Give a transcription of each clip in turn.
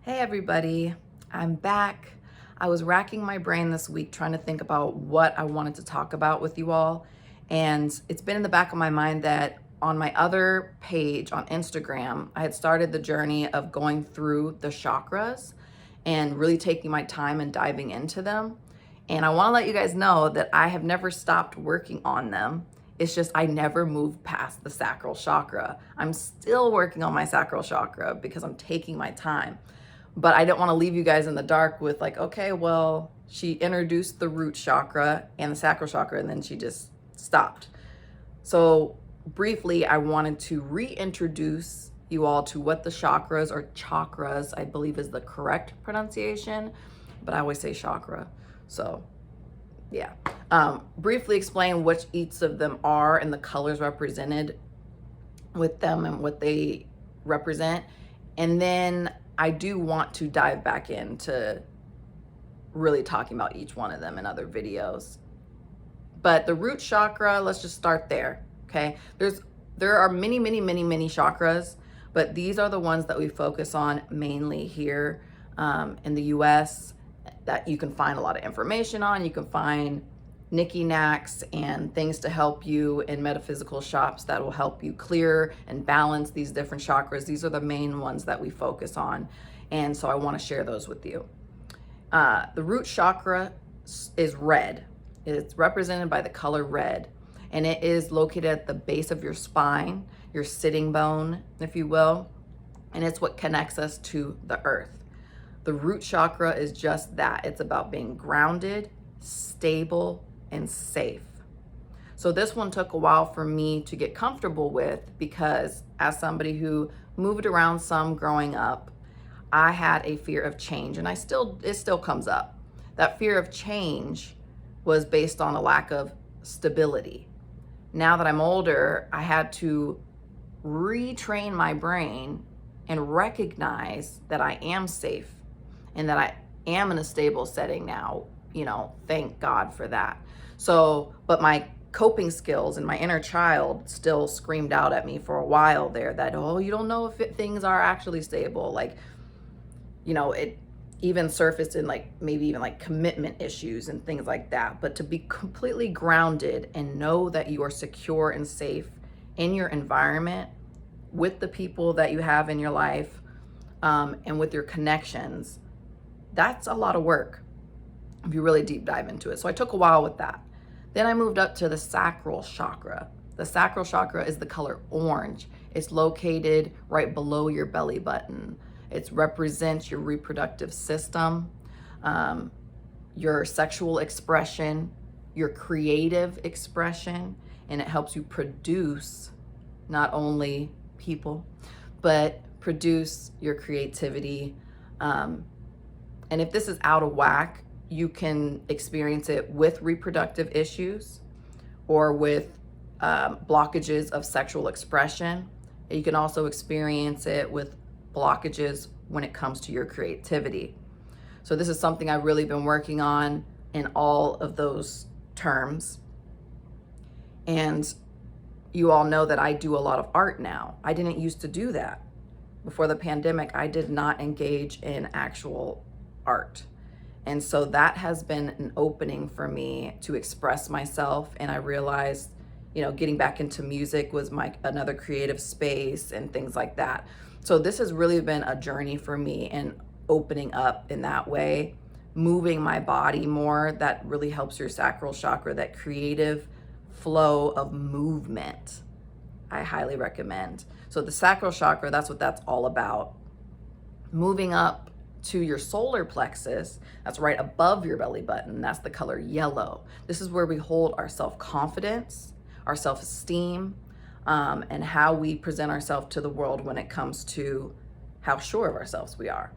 Hey everybody, I'm back. I was racking my brain this week trying to think about what I wanted to talk about with you all. And it's been in the back of my mind that on my other page on Instagram, I had started the journey of going through the chakras and really taking my time and diving into them. And I want to let you guys know that I have never stopped working on them. It's just I never moved past the sacral chakra. I'm still working on my sacral chakra because I'm taking my time. But I don't want to leave you guys in the dark with like, okay, well, she introduced the root chakra and the sacral chakra and then she just stopped. So briefly, I wanted to reintroduce you all to what the chakras or chakras, I believe is the correct pronunciation, but I always say chakra. So yeah. Briefly explain which each of them are and the colors represented with them and what they represent. And then I do want to dive back into really talking about each one of them in other videos. But the root chakra, let's just start there, okay? There are many chakras, but these are the ones that we focus on mainly here in the US that you can find a lot of information on. You can find knicky-knacks and things to help you in metaphysical shops that will help you clear and balance these different chakras. These are the main ones that we focus on. And so I want to share those with you. The root chakra is red. It's represented by the color red. And it is located at the base of your spine, your sitting bone, if you will. And it's what connects us to the earth. The root chakra is just that. It's about being grounded, stable, and safe. So this one took a while for me to get comfortable with because as somebody who moved around some growing up, I had a fear of change, and it still comes up. That fear of change was based on a lack of stability. Now that I'm older, I had to retrain my brain and recognize that I am safe and that I am in a stable setting now. Thank God for that. So, but my coping skills and my inner child still screamed out at me for a while there that, oh, you don't know if things are actually stable. Like, it even surfaced in maybe even commitment issues and things like that. But to be completely grounded and know that you are secure and safe in your environment with the people that you have in your life and with your connections, that's a lot of work if you really deep dive into it. So I took a while with that. Then I moved up to the sacral chakra. The sacral chakra is the color orange. It's located right below your belly button. It represents your reproductive system, your sexual expression, your creative expression, and it helps you produce not only people, but produce your creativity. And if this is out of whack, you can experience it with reproductive issues or with blockages of sexual expression. You can also experience it with blockages when it comes to your creativity. So this is something I've really been working on in all of those terms. And you all know that I do a lot of art now. I didn't used to do that. Before the pandemic, I did not engage in actual art. And so that has been an opening for me to express myself. And I realized, getting back into music was another creative space and things like that. So this has really been a journey for me in opening up in that way, moving my body more. That really helps your sacral chakra, that creative flow of movement. I highly recommend. So the sacral chakra, that's what that's all about. Moving up to your solar plexus, that's right above your belly button. That's the color yellow. This is where we hold our self-confidence, our self-esteem, and how we present ourselves to the world when it comes to how sure of ourselves we are.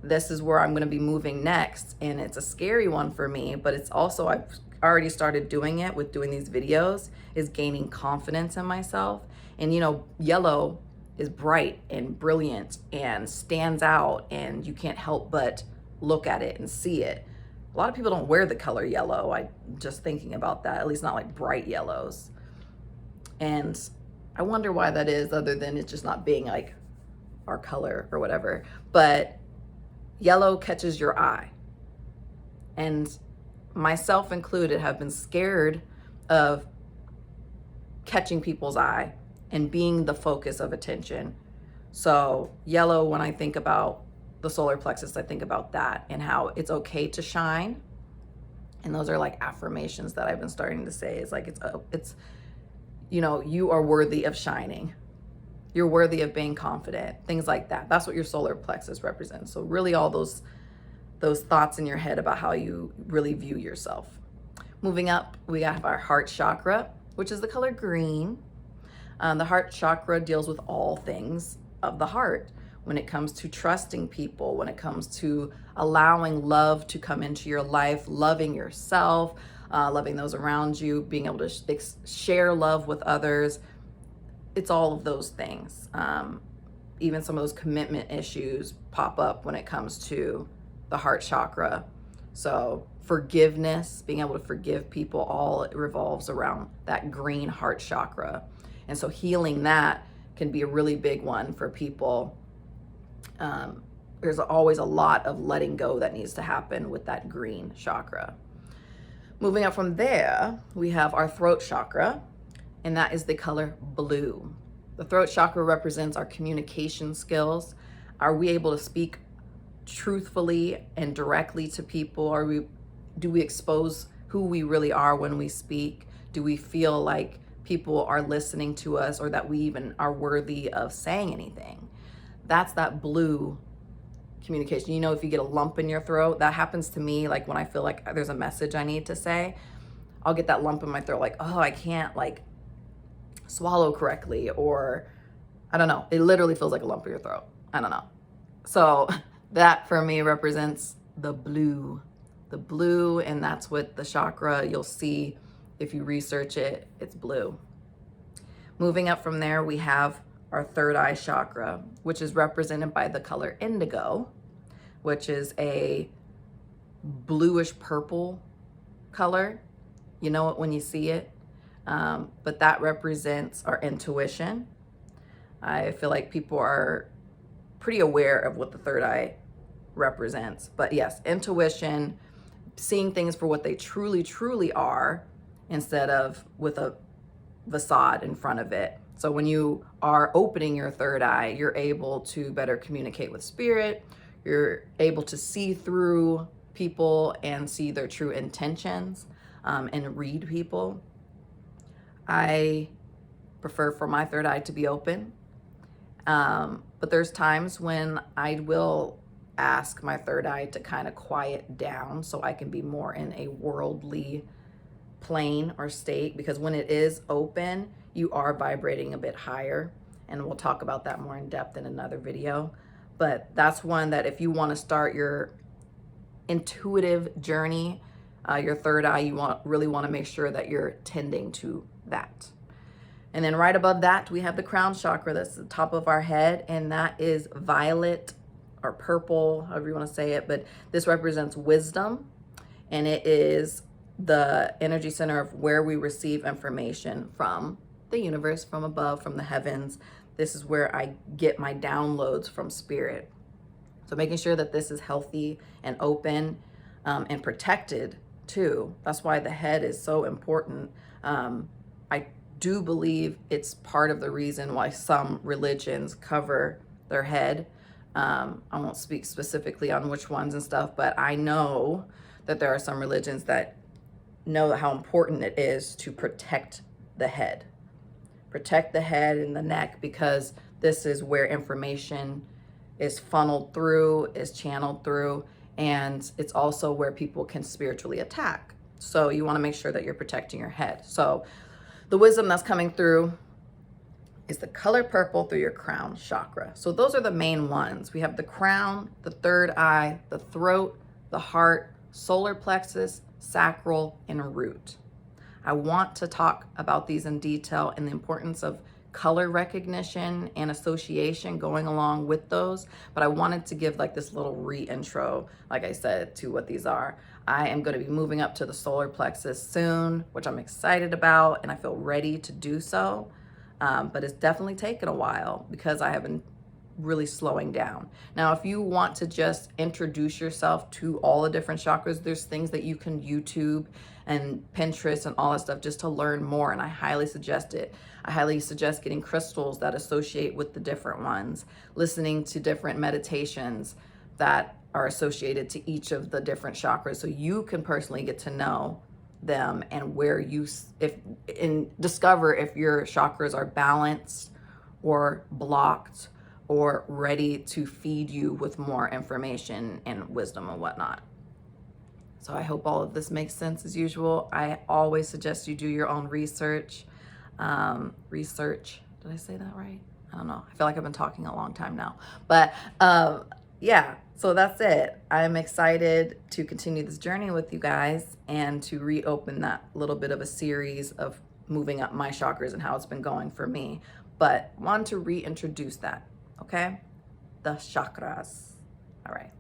This is where I'm going to be moving next, and it's a scary one for me, but it's also, I've already started doing it with doing these videos, is gaining confidence in myself. And yellow is bright and brilliant and stands out, and you can't help but look at it and see it. A lot of people don't wear the color yellow. I'm just thinking about that, at least not like bright yellows. And I wonder why that is, other than it just not being like our color or whatever. But yellow catches your eye. And myself included have been scared of catching people's eye and being the focus of attention. So yellow, when I think about the solar plexus, I think about that and how it's okay to shine. And those are like affirmations that I've been starting to say. It's like, it's, you know, you are worthy of shining. You're worthy of being confident, things like that. That's what your solar plexus represents. So really all those thoughts in your head about how you really view yourself. Moving up, we have our heart chakra, which is the color green. The heart chakra deals with all things of the heart when it comes to trusting people, when it comes to allowing love to come into your life, loving yourself, loving those around you, being able to share love with others. It's all of those things. Even some of those commitment issues pop up when it comes to the heart chakra. So forgiveness, being able to forgive people, all it revolves around that green heart chakra. And so healing that can be a really big one for people. There's always a lot of letting go that needs to happen with that green chakra. Moving up from there, we have our throat chakra, and that is the color blue. The throat chakra represents our communication skills. Are we able to speak truthfully and directly to people? Do we expose who we really are when we speak? Do we feel like people are listening to us, or that we even are worthy of saying anything? That's that blue communication. You know, if you get a lump in your throat, that happens to me. Like when I feel like there's a message I need to say, I'll get that lump in my throat, like, oh, I can't like swallow correctly, or I don't know. It literally feels like a lump in your throat. I don't know. So that for me represents the blue, and that's what the chakra, you'll see if you research it, it's blue. Moving up from there, we have our third eye chakra, which is represented by the color indigo, which is a bluish purple color. You know it when you see it. But that represents our intuition. I feel like people are pretty aware of what the third eye represents. But yes, intuition, seeing things for what they truly, truly are, instead of with a facade in front of it. So when you are opening your third eye, you're able to better communicate with spirit. You're able to see through people and see their true intentions, and read people. I prefer for my third eye to be open. But there's times when I will ask my third eye to kind of quiet down so I can be more in a worldly plane or state, because when it is open, you are vibrating a bit higher. And we'll talk about that more in depth in another video. But that's one that if you want to start your intuitive journey, your third eye, you really want to make sure that you're tending to that. And then right above that, we have the crown chakra. That's the top of our head, and that is violet or purple, however you want to say it. But this represents wisdom, and it is the energy center of where we receive information from the universe, from above, from the heavens. This is where I get my downloads from spirit. So making sure that this is healthy and open, and protected too. That's why the head is so important. I do believe it's part of the reason why some religions cover their head. I won't speak specifically on which ones and stuff, but I know that there are some religions that know how important it is to protect the head. Protect the head and the neck, because this is where information is funneled through, is channeled through, and it's also where people can spiritually attack. So you want to make sure that you're protecting your head. So the wisdom that's coming through is the color purple through your crown chakra. So those are the main ones. We have the crown, the third eye, the throat, the heart, solar plexus, sacral, and root. I want to talk about these in detail and the importance of color recognition and association going along with those, but I wanted to give like this little re-intro, like I said, to what these are. I am going to be moving up to the solar plexus soon, which I'm excited about, and I feel ready to do so. But it's definitely taken a while because I have been really slowing down. Now, if you want to just introduce yourself to all the different chakras, there's things that you can YouTube and Pinterest and all that stuff just to learn more, and I highly suggest it. I highly suggest getting crystals that associate with the different ones, listening to different meditations that are associated to each of the different chakras, so you can personally get to know them and where you discover if your chakras are balanced or blocked or ready to feed you with more information and wisdom and whatnot. So I hope all of this makes sense. As usual, I always suggest you do your own research. Did I say that right? I don't know. I feel like I've been talking a long time now. But yeah, so that's it. I'm excited to continue this journey with you guys and to reopen that little bit of a series of moving up my chakras and how it's been going for me. But want to reintroduce that, okay? The chakras. All right.